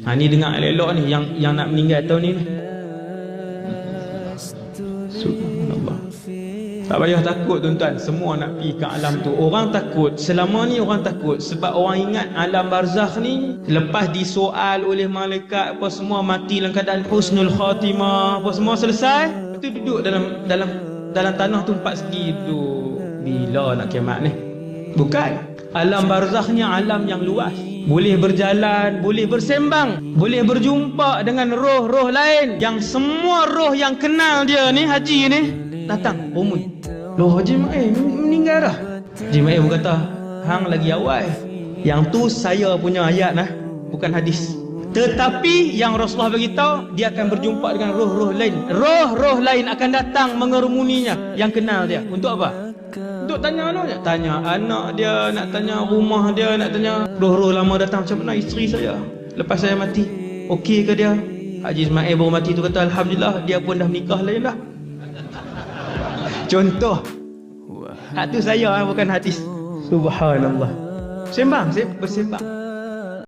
Ni dengar elok ni yang nak meninggal tahun ni. Subhanallah. Tak payah takut tuan-tuan, semua nak pergi ke alam tu. Orang takut, selama ni orang takut sebab orang ingat alam barzakh ni lepas disoal oleh malaikat apa semua, mati dalam keadaan husnul khatimah, apa semua selesai, lepas tu duduk dalam tanah tu 4 segi tu. Bila nak kiamat ni? Bukan. Alam barzakhnya alam yang luas. Boleh berjalan, boleh bersembang, boleh berjumpa dengan roh-roh lain. Yang semua roh yang kenal dia ni, haji ni, datang umum. Loh, Haji Ma'in meninggal dah. Haji Ma'in pun kata, hang lagi awal. Yang tu saya punya ayat lah, bukan hadis. Tetapi yang Rasulullah beritahu, dia akan berjumpa dengan roh-roh lain. Roh-roh lain akan datang mengerumuninya, yang kenal dia. Untuk apa? Untuk tanya anunya, tanya anak dia, nak tanya rumah dia, nak tanya roh-roh lama datang, macam mana isteri saya lepas saya mati, okey ke dia? Haji Ismail baru mati tu kata alhamdulillah, dia pun dah menikah lain dah. Contoh. Hak tu saya bukan hadis. Subhanallah. Sembang, bersembang.